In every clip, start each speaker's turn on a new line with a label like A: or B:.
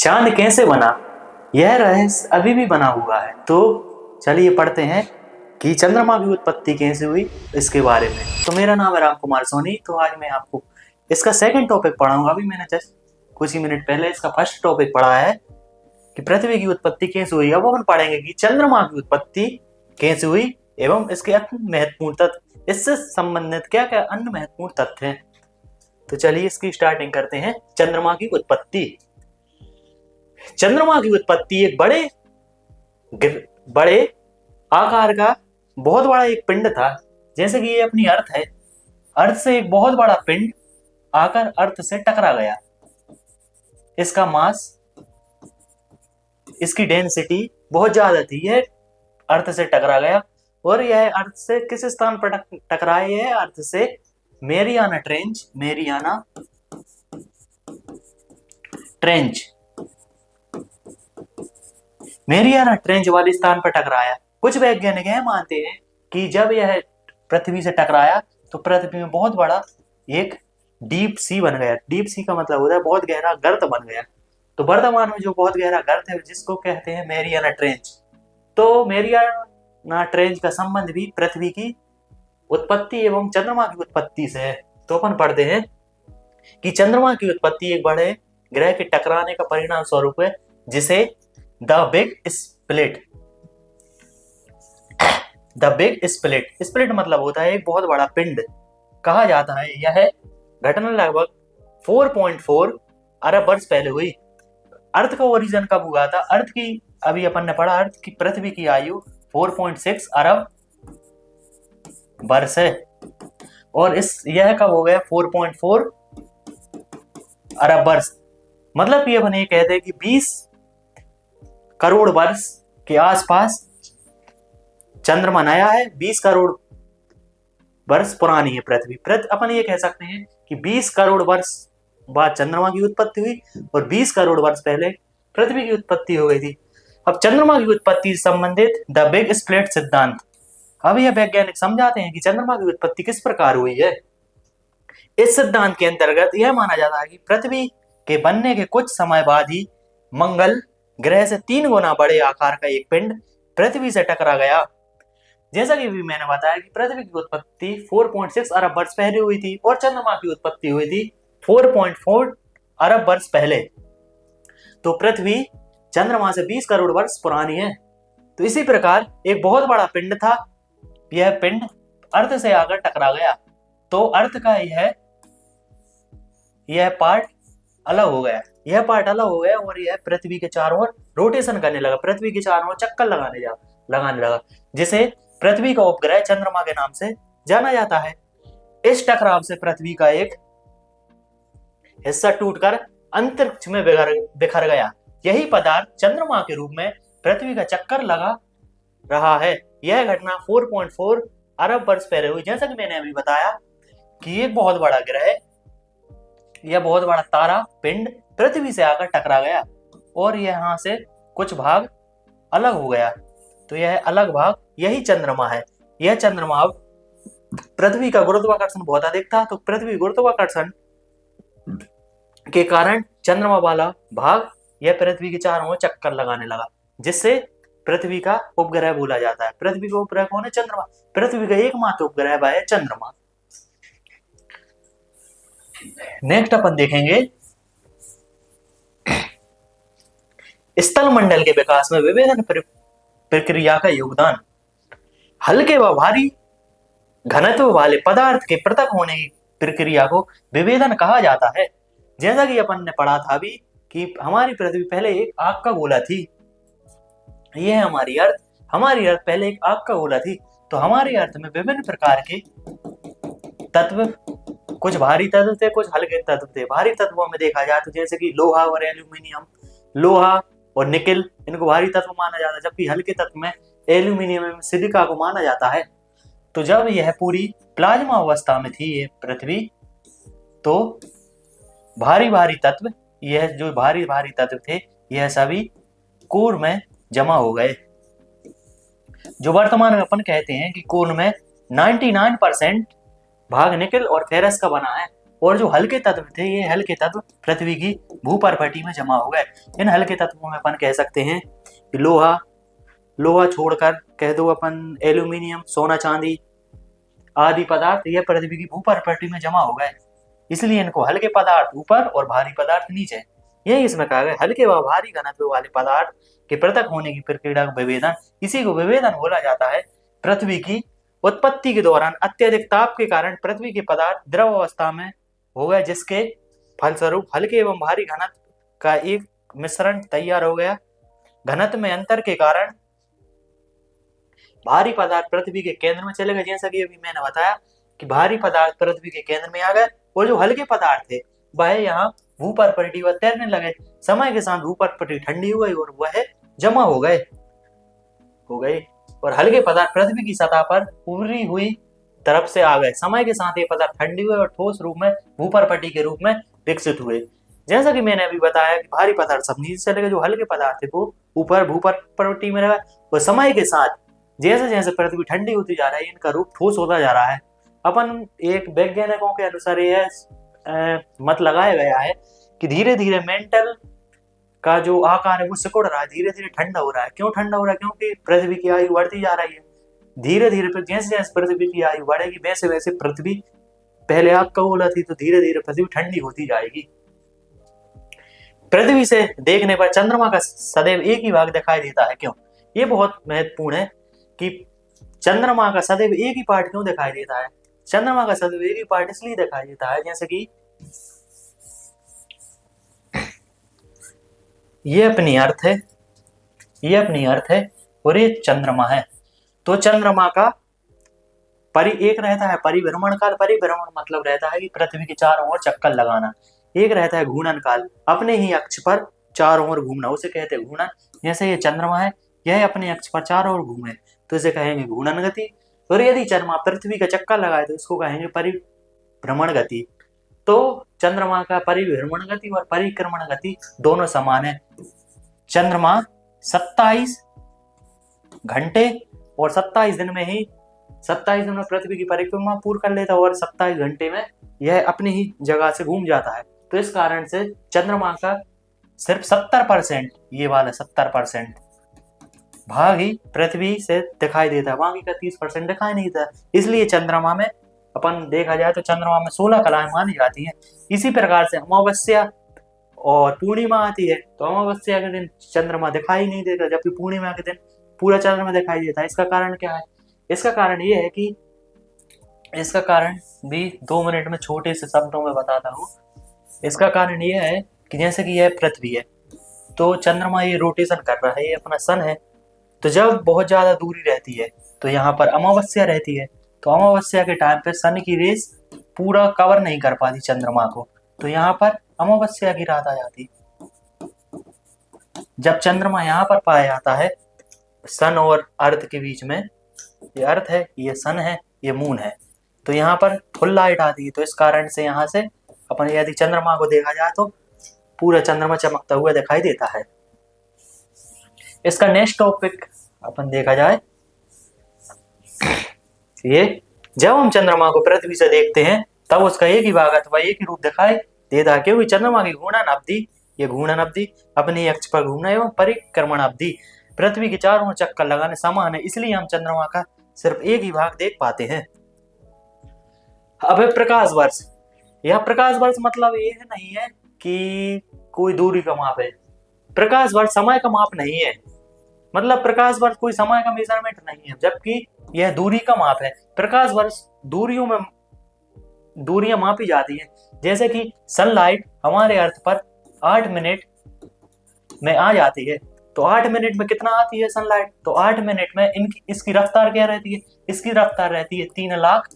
A: चांद कैसे बना, यह रहस्य अभी भी बना हुआ है। तो चलिए पढ़ते हैं कि चंद्रमा की उत्पत्ति कैसे हुई इसके बारे में। तो मेरा नाम है राम कुमार सोनी। तो आज मैं आपको इसका सेकंड टॉपिक पढ़ाऊंगा। अभी मैंने जस्ट कुछ ही मिनट पहले इसका फर्स्ट टॉपिक पढ़ा है कि पृथ्वी की उत्पत्ति कैसे हुई। अब अपन पढ़ेंगे कि चंद्रमा की उत्पत्ति कैसे हुई एवं इसके अन्य महत्वपूर्ण तथ्य, इससे संबंधित क्या क्या अन्य महत्वपूर्ण तथ्य हैं। तो चलिए इसकी स्टार्टिंग करते हैं। चंद्रमा की उत्पत्ति। चंद्रमा की उत्पत्ति एक बड़े आकार का बहुत बड़ा एक पिंड था। जैसे कि ये अपनी अर्थ है, अर्थ से एक बहुत बड़ा पिंड आकर अर्थ से टकरा गया। इसका मास, इसकी डेंसिटी बहुत ज्यादा थी। यह अर्थ से टकरा गया और यह अर्थ से किस स्थान पर टकरा है? यह अर्थ से मेरियाना ट्रेंच वाले स्थान पर टकराया। कुछ वैज्ञानिक यह मानते हैं कि जब यह पृथ्वी से टकराया तो पृथ्वी में बहुत बड़ा एक डीप सी बन गया। डीप सी का मतलब होता है बहुत गहरा गर्त बन गया। तो वर्तमान में जो बहुत गहरा गर्त है जिसको कहते हैं मेरियाना ट्रेंच। तो मेरियाना ट्रेंच का संबंध भी पृथ्वी की उत्पत्ति एवं चंद्रमा की उत्पत्ति से है। तो अपन पढ़ते हैं कि चंद्रमा की उत्पत्ति एक बड़े ग्रह के टकराने का परिणाम स्वरूप है, जिसे द बिग स्प्लिट मतलब होता है एक बहुत बड़ा पिंड कहा जाता है। यह घटना लगभग 4.4 अरब वर्ष पहले हुई। अर्थ का ओरिजिन कब हुआ था? अर्थ की, अभी अपन ने पढ़ा, अर्थ की पृथ्वी की आयु 4.6 अरब वर्ष है। और यह कब हो गया 4.4 अरब वर्ष? मतलब कि अपन ये कहते हैं कि 20 करोड़ वर्ष के आसपास चंद्रमा नया है। 20 करोड़ वर्ष पुरानी है पृथ्वी। अपन ये कह सकते हैं कि 20 करोड़ वर्ष बाद चंद्रमा की उत्पत्ति हुई और 20 करोड़ वर्ष पहले पृथ्वी की उत्पत्ति हो गई थी। अब चंद्रमा की उत्पत्ति से संबंधित द बिग स्प्लिट सिद्धांत। अब यह वैज्ञानिक समझाते हैं कि चंद्रमा की उत्पत्ति किस प्रकार हुई है। इस सिद्धांत के अंतर्गत यह माना जाता है कि पृथ्वी के बनने के कुछ समय बाद ही मंगल ग्रह से 3 गुना बड़े आकार का एक पिंड पृथ्वी से टकरा गया। जैसा कि भी मैंने बताया कि पृथ्वी की उत्पत्ति 4.6 अरब वर्ष पहले हुई थी और चंद्रमा की उत्पत्ति हुई थी 4.4 अरब वर्ष पहले। तो पृथ्वी चंद्रमा से 20 करोड़ वर्ष पुरानी है। तो इसी प्रकार एक बहुत बड़ा पिंड था। यह पिंड अर्थ से आकर टकरा गया। तो अर्थ का यह पार्ट अलग हो गया। और यह पृथ्वी के चारों ओर रोटेशन करने लगा, पृथ्वी के चारों ओर चक्कर लगाने लगा, जिसे पृथ्वी का उपग्रह चंद्रमा के नाम से जाना जाता है। इस टकराव से पृथ्वी का एक हिस्सा टूटकर अंतरिक्ष में बिखर गया। यही पदार्थ चंद्रमा के रूप में पृथ्वी का चक्कर लगा रहा है। यह घटना 4.4 अरब वर्ष पहले हुई। जैसा कि मैंने अभी बताया कि एक बहुत बड़ा ग्रह, यह बहुत बड़ा तारा पिंड पृथ्वी से आकर टकरा गया और यहाँ से कुछ भाग अलग हो गया। तो यह अलग भाग यही चंद्रमा है। यह चंद्रमा, अब पृथ्वी का गुरुत्वाकर्षण बहुत अधिक था, तो पृथ्वी गुरुत्वाकर्षण के कारण चंद्रमा वाला भाग यह पृथ्वी के चारों ओर चक्कर लगाने लगा, जिससे पृथ्वी का उपग्रह बोला जाता है। पृथ्वी का उपग्रह कौन है? चंद्रमा। पृथ्वी का एकमात्र उपग्रह है चंद्रमा। नेक्स्ट अपन देखेंगे स्थल मंडल के विकास में विभेदन प्रक्रिया का योगदान। हल्के व भारी घनत्व वाले पदार्थ के पृथक होने की प्रक्रिया को विभेदन कहा जाता है। जैसा कि अपन ने पढ़ा था अभी कि हमारी पृथ्वी पहले एक आग का गोला थी। यह हमारी अर्थ पहले एक आग का गोला थी। तो हमारी अर्थ में विभिन्न प्रकार के तत्व, कुछ भारी तत्व थे, कुछ हल्के तत्व थे। भारी तत्वों में देखा जाए तो जैसे कि लोहा और एल्यूमिनियम, लोहा और निकेल, इनको भारी तत्व माना जाता है, जबकि हल्के तत्व में एल्यूमिनियम एवं सिलिका को माना जाता है। तो जब यह पूरी प्लाज्मा अवस्था में थी ये पृथ्वी, तो भारी तत्व, यह जो भारी तत्व थे यह सभी कोर में जमा हो गए। जो वर्तमान में अपन कहते हैं कि कोर में 99% भाग निकेल और फेरस का बना है। और जो हल्के तत्व थे, ये हल्के तत्व पृथ्वी की भूपर्पटी में जमा हो गए। इन हल्के तत्वों में अपन कह सकते हैं कि लोहा छोड़कर कह दो अपन एल्यूमिनियम, सोना, चांदी आदि पदार्थ ये पृथ्वी की भूपर्पटी में जमा हो गए, इसलिए इनको हल्के पदार्थ ऊपर और भारी पदार्थ नीचे। यही इसमें कहा गया हल्के व भारी घनत्व वाले पदार्थ के पृथक होने की प्रक्रिया का विभेदन, इसी को विभेदन बोला जाता है। पृथ्वी की उत्पत्ति के दौरान अत्यधिक ताप के कारण पृथ्वी के पदार्थ द्रव अवस्था में हो गए, जिसके फलस्वरूप हल्के एवं भारी घनत्व का एक मिश्रण तैयार हो गया। घनत्व में अंतर के कारण भारी पदार्थ पृथ्वी के केंद्र में चले गए, जैसा कि अभी मैंने बताया कि भारी पदार्थ पृथ्वी के केंद्र में आ गए और जो हल्के पदार्थ थे वह यहाँ भूपर्पटी पर तैरने लगे। समय के साथ भूपर्पटी ठंडी हो गई और वह जमा हो गए और हल्के पदार्थ पृथ्वी की सतह पर उभरी हुई तरफ से आ गए। समय के साथ ये पदार्थ ठंडी हुए और ठोस रूप में भूपर्पटी के रूप में विकसित हुए। जैसा कि मैंने अभी बताया कि भारी पदार्थ सब नीचे चले गए, जो हल्के पदार्थ थे वो ऊपर भूपर्पटी में रहा और समय के साथ जैसे जैसे पृथ्वी ठंडी होती जा रही है इनका रूप ठोस होता जा रहा है। अपन एक वैज्ञानिकों के अनुसार यह मत लगाया गया है कि धीरे धीरे मेंटल का जो आकार है वो सिकुड़ रहा है, धीरे धीरे ठंडा हो रहा है। क्यों ठंडा हो रहा है? क्योंकि पृथ्वी की आयु बढ़ती जा रही है। धीरे धीरे जैसे जैसे पृथ्वी की आयु बढ़ेगी वैसे वैसे पृथ्वी पहले आग का गोला थी, तो धीरे धीरे पृथ्वी ठंडी होती जाएगी। पृथ्वी से देखने पर चंद्रमा का सदैव एक ही भाग दिखाई देता है। क्यों? ये बहुत महत्वपूर्ण है कि चंद्रमा का सदैव एक ही पार्ट क्यों दिखाई देता है। चंद्रमा का सदैव एक ही पार्ट इसलिए दिखाई देता है जैसे कि ये अपनी अर्थ है और ये चंद्रमा है। तो चंद्रमा का एक रहता है परिभ्रमण काल। परिभ्रमण मतलब रहता है कि पृथ्वी के चारों ओर चक्कर लगाना। एक रहता है घूर्णन काल, अपने ही अक्ष पर चारों ओर घूमना, उसे कहते हैं घूर्णन। जैसे ये चंद्रमा है, यह अपने अक्ष पर चारों ओर घूमे तो इसे कहेंगे घूर्णन गति। और यदि चंद्रमा पृथ्वी का चक्कर लगाए तो इसको कहेंगे परिभ्रमण गति। तो चंद्रमा का परिभ्रमण गति और परिक्रमण गति दोनों समान है। चंद्रमा 27 घंटे और 27 दिन में पृथ्वी की परिक्रमा पूर्ण कर लेता है और 27 घंटे में यह अपनी ही जगह से घूम जाता है। तो इस कारण से चंद्रमा का सिर्फ 70%, ये वाला 70% भाग ही पृथ्वी से दिखाई देता है, बाकी का 30% दिखाई नहीं देता। इसलिए चंद्रमा में अपन देखा जाए तो चंद्रमा में 16 कलाएं मानी जाती हैं। इसी प्रकार से अमावस्या और पूर्णिमा आती है तो अमावस्या के दिन चंद्रमा दिखाई नहीं देता, जबकि पूर्णिमा के दिन पूरा चंद्रमा दिखाई देता है। इसका कारण क्या है? इसका कारण ये है कि इसका कारण भी 2 मिनट में छोटे से शब्दों में बताता हूँ। इसका कारण यह है कि जैसे कि यह पृथ्वी है तो चंद्रमा ये रोटेशन कर रहा है, ये अपना सन है। तो जब बहुत ज्यादा दूरी रहती है तो यहाँ पर अमावस्या रहती है, तो अमावस्या के टाइम पे सन की रेस पूरा कवर नहीं कर पाती चंद्रमा को, तो यहाँ पर अमावस्या की रात आ जाती। जब चंद्रमा यहाँ पर पाया जाता है सन और अर्थ के बीच में, ये अर्थ है, ये सन है, ये मून है, तो यहाँ पर फुल लाइट आती है। तो इस कारण से यहाँ से अपन यदि चंद्रमा को देखा जाए तो पूरा चंद्रमा चमकता हुआ दिखाई देता है। इसका नेक्स्ट टॉपिक अपन देखा जाए, ये जब हम चंद्रमा को पृथ्वी से देखते हैं तब उसका एक ही भाग अथवा एक ही रूप दिखाई देता है, क्योंकि चंद्रमा की घूर्णन अवधि अपने अक्ष पर घूमना एवं परिक्रमण अवधि पृथ्वी के चारों ओर चक्कर लगाने समान है, इसलिए हम चंद्रमा का सिर्फ एक ही भाग देख पाते हैं। अब है प्रकाश वर्ष। यह प्रकाश वर्ष मतलब ये नहीं है कि कोई दूरी का माप है। प्रकाश वर्ष समय का माप नहीं है, मतलब प्रकाश वर्ष कोई समय का मेजरमेंट नहीं है, जबकि यह दूरी का माप है। प्रकाश वर्ष दूरियां मापी जाती हैं। जैसे कि सनलाइट हमारे अर्थ पर 8 मिनट में आ जाती है, तो 8 मिनट में कितना आती है सनलाइट? तो 8 मिनट में इसकी रफ्तार क्या रहती है? इसकी रफ्तार रहती है 3 लाख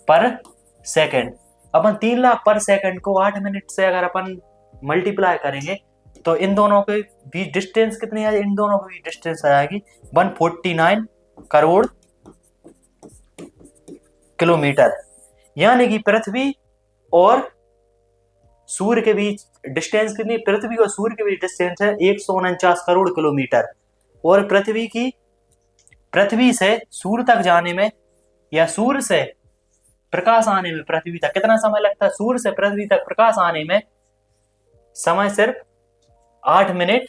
A: पर सेकंड। अपन 3 लाख पर सेकंड को 8 मिनट से अगर अपन मल्टीप्लाई करेंगे तो इन दोनों के बीच डिस्टेंस कितनी है? इन दोनों के बीच डिस्टेंस आ जाएगी 149 करोड़ किलोमीटर। यानी कि पृथ्वी और सूर्य के बीच डिस्टेंस कितनी? पृथ्वी और सूर्य के बीच डिस्टेंस है 149 करोड़ किलोमीटर। और पृथ्वी से सूर्य तक जाने में या सूर्य से प्रकाश आने में पृथ्वी तक कितना समय लगता है? सूर्य से पृथ्वी तक प्रकाश आने में समय सिर्फ 8 मिनट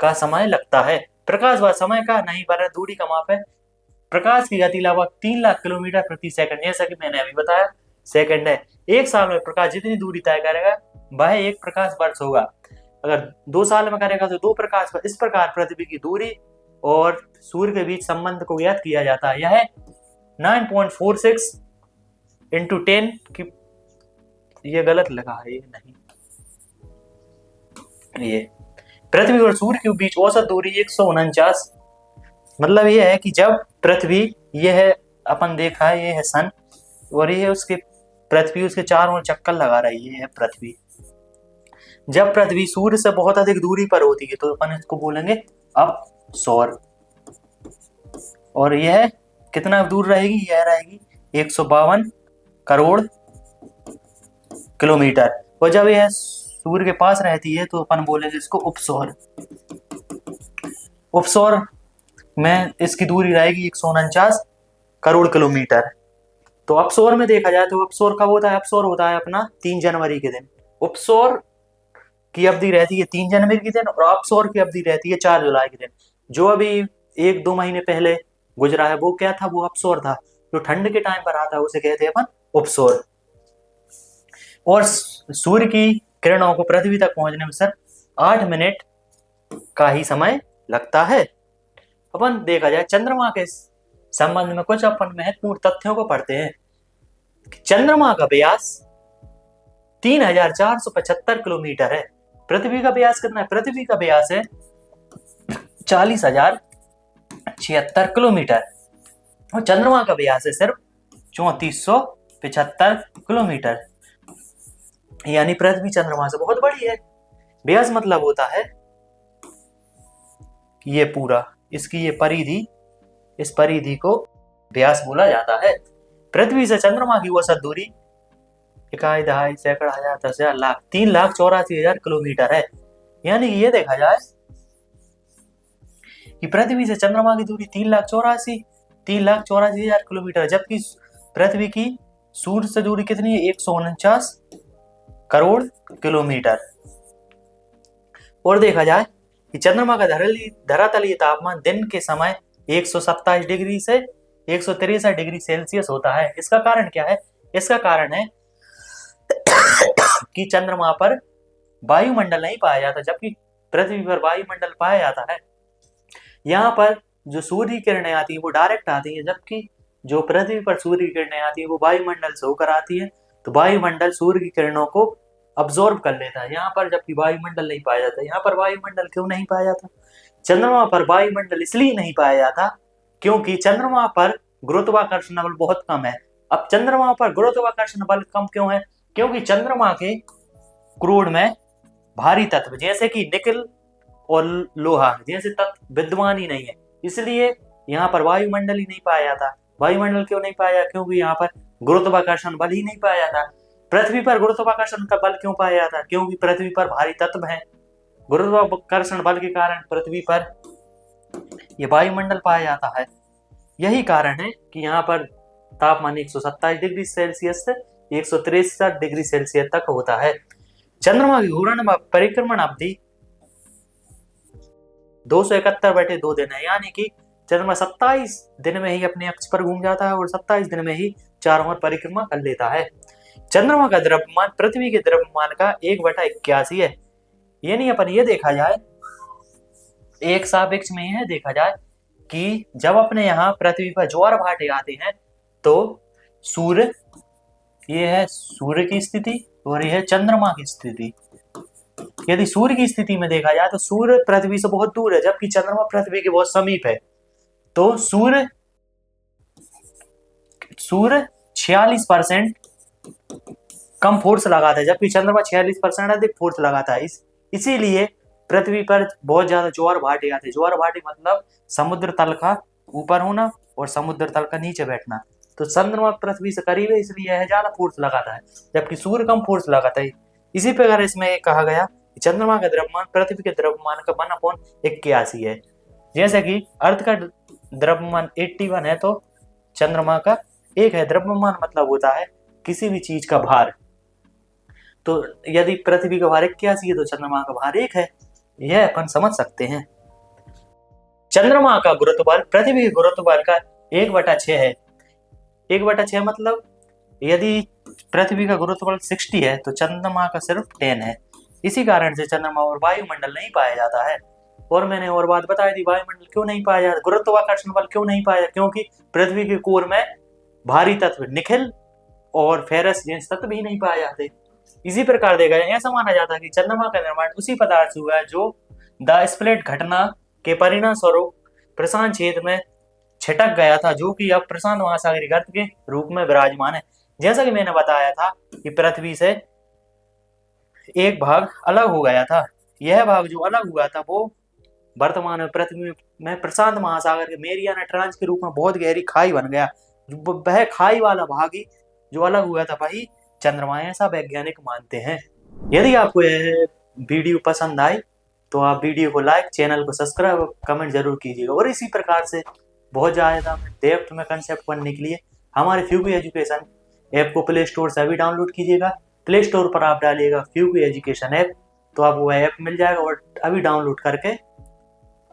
A: का समय लगता है। प्रकाश व समय का नहीं पर दूरी का माप है। प्रकाश की गति लगभग 3 लाख किलोमीटर प्रति सेकंड, जैसा कि मैंने अभी बताया सेकंड है। एक साल में प्रकाश जितनी दूरी तय करेगा वह 1 प्रकाश वर्ष होगा। अगर 2 साल में करेगा तो 2 प्रकाश वर्ष। इस प्रकार पृथ्वी की दूरी और सूर्य के बीच संबंध को ज्ञात किया जाता है। यह 9.46 इंटू 10 की, ये गलत लगा है, ये नहीं, ये पृथ्वी और सूर्य के बीच औसत दूरी 149। मतलब ये है कि जब पृथ्वी, ये है अपन देखा है, ये है सन और ये उसके पृथ्वी उसके चारों ओर चक्कर लगा रही है पृथ्वी। जब पृथ्वी सूर्य से बहुत अधिक दूरी पर होती है तो अपन इसको बोलेंगे अपसौर। और यह कितना दूर रहेगी? यह रहेगी 152 करोड़ किलोमीटर। और जब यह सूर्य के पास रहती है तो अपन बोलेंगे इसको उपसौर। उपसौर में इसकी दूरी रहेगी 149 करोड़ किलोमीटर। तो अपसौर में देखा जाए तो अपसौर कब होता है? अपसौर होता है अपना 3 जनवरी के दिन। उपसौर की अवधि रहती है 3 जनवरी के दिन और अपसौर की अवधि रहती है 4 जुलाई के दिन। जो अभी 1-2 महीने पहले गुजरा है वो क्या था? वो अपसौर था। जो ठंड के टाइम पर आता है उसे कहते हैं अपन उपसौर। और सूर्य की किरणों को पृथ्वी तक पहुंचने में सिर्फ 8 मिनट का ही समय लगता है। अपन देखा जाए चंद्रमा के संबंध में कुछ अपन महत्वपूर्ण तथ्यों को पढ़ते हैं। चंद्रमा का व्यास 3475 किलोमीटर है। पृथ्वी का व्यास कितना है? पृथ्वी का व्यास है 40,076 किलोमीटर और चंद्रमा का व्यास है सिर्फ 3475 किलोमीटर। यानी पृथ्वी चंद्रमा से बहुत बड़ी है। व्यास मतलब होता है कि ये पूरा, इसकी ये परिधि, इस परिधि को व्यास बोला जाता है। पृथ्वी से चंद्रमा की औसत दूरी 1 दहाई सैकड़ा हजार 10,000 लाख 3,84,000 किलोमीटर है। यानी कि ये देखा जाए कि पृथ्वी से चंद्रमा की दूरी 3,84,000 किलोमीटर, जबकि पृथ्वी की सूर्य से दूरी कितनी है? 149 करोड़ किलोमीटर। और देखा जाए कि चंद्रमा का धरातलीय तापमान दिन के समय 127 डिग्री से 163 डिग्री सेल्सियस होता है। इसका कारण क्या है? इसका कारण है कि चंद्रमा पर वायुमंडल नहीं पाया जाता, जबकि पृथ्वी पर वायुमंडल पाया जाता है। यहाँ पर जो सूर्य की किरणें आती है वो डायरेक्ट आती है, जबकि जो पृथ्वी पर सूर्य की किरणें आती है वो वायुमंडल से होकर आती है। तो वायुमंडल सूर्य की किरणों को अब्सॉर्ब कर लेता है यहाँ पर, जबकि वायुमंडल नहीं पाया जाता। यहाँ पर वायुमंडल क्यों नहीं पाया जाता? चंद्रमा पर वायुमंडल इसलिए नहीं पाया जाता क्योंकि चंद्रमा पर गुरुत्वाकर्षण बल बहुत कम है। अब चंद्रमा पर गुरुत्वाकर्षण बल कम क्यों है? क्योंकि चंद्रमा के क्रूड में भारी तत्व जैसे कि निकल और लोहा जैसे तत्व विद्यमान ही नहीं है, इसलिए यहाँ पर वायुमंडल ही नहीं पाया जाता। वायुमंडल क्यों नहीं पाया? क्योंकि यहाँ पर गुरुत्वाकर्षण बल ही नहीं पाया जाता। पृथ्वी पर गुरुत्वाकर्षण का बल क्यों पाया जाता? क्योंकि पृथ्वी पर भारी तत्व है। गुरुत्वाकर्षण बल के कारण पृथ्वी पर यह वायुमंडल पाया जाता है। यही कारण है कि यहाँ पर तापमान 127 डिग्री सेल्सियस से 163 डिग्री सेल्सियस तक होता है। चंद्रमा की घूर्णन व परिक्रमण अवधि 271/2 दिन है। यानी कि चंद्रमा 27 दिन में ही अपने अक्ष पर घूम जाता है और 27 दिन में ही चारों ओर परिक्रमा कर लेता है। चंद्रमा का द्रव्यमान पृथ्वी के द्रव्यमान का 1/81 है। यानी अपन ये देखा जाए एक सापेक्ष में यह देखा जाए कि जब अपने यहाँ पृथ्वी पर ज्वार भाटे आते हैं तो सूर्य, ये है सूर्य की स्थिति और यह है चंद्रमा की स्थिति। यदि सूर्य की स्थिति में देखा जाए तो सूर्य पृथ्वी से बहुत दूर है, जबकि चंद्रमा पृथ्वी के बहुत समीप है। तो सूर्य 46% कम फोर्स लगाता है, जबकि चंद्रमा 46% अधिक फोर्स लगाता है। इसीलिए पृथ्वी पर बहुत ज्यादा ज्वार भाटे आते हैं। ज्वार भाटे मतलब समुद्र तल का ऊपर होना और समुद्र तल का नीचे बैठना। तो चंद्रमा पृथ्वी से करीब है, इसलिए यह ज्यादा फोर्स लगाता है, जबकि सूर्य कम फोर्स लगाता है। इसी प्रकार इसमें कहा गया कि चंद्रमा का द्रव्यमान पृथ्वी के द्रव्यमान का 1/81 है। जैसे कि अर्थ का द्रव्यमान 81 है तो चंद्रमा का एक है। द्रव्यमान मतलब होता है किसी भी चीज का भार। तो यदि पृथ्वी का भार 81 है तो चंद्रमा का भार 1 है, यह अपन समझ सकते हैं। चंद्रमा का गुरुत्व बल पृथ्वी के गुरुत्व बल का 1/6 है। 1/6 मतलब यदि पृथ्वी का गुरुत्व बल 60 है तो चंद्रमा का सिर्फ 10 है। इसी कारण से चंद्रमा और वायुमंडल नहीं पाया जाता है। और मैंने और बात बताई थी, वायुमंडल क्यों नहीं पाया जाता, गुरुत्वाकर्षण बल क्यों नहीं पाया, क्योंकि पृथ्वी के कोर में भारी तत्व निकेल और फेरस जैसे तत्व भी नहीं पाए जाते। इसी प्रकार देखा जाए, ऐसा माना जाता है कि चंद्रमा का निर्माण उसी पदार्थ से हुआ है जो द स्प्लिट घटना के परिणाम स्वरूप प्रशांत क्षेत्र में छिटक गया था, जो कि अब प्रशांत महासागरीय गर्त के रूप में विराजमान है। जैसा कि मैंने बताया था कि पृथ्वी से एक भाग अलग हो गया था। यह भाग जो अलग हुआ था वो वर्तमान में पृथ्वी में प्रशांत महासागर के मेरियाना ट्रांच के रूप में बहुत गहरी खाई बन गया। वह खाई वाला भाग ही जो अलग हुआ था वही चंद्रमा, ऐसा वैज्ञानिक मानते हैं। यदि आपको यह वीडियो पसंद आए तो आप वीडियो को लाइक, चैनल को सब्सक्राइब और कमेंट जरूर कीजिएगा। और इसी प्रकार से बहुत ज़्यादा डेप्थ में कंसेप्ट पढ़ने के लिए हमारे फ्यूकी एजुकेशन ऐप को प्ले स्टोर से अभी डाउनलोड कीजिएगा। प्ले स्टोर पर आप डालिएगा फ्यूकी एजुकेशन ऐप तो आपको वह ऐप मिल जाएगा और अभी डाउनलोड करके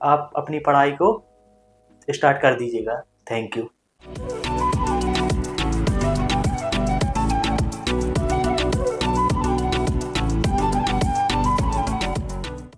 A: आप अपनी पढ़ाई को स्टार्ट कर दीजिएगा। Thank you.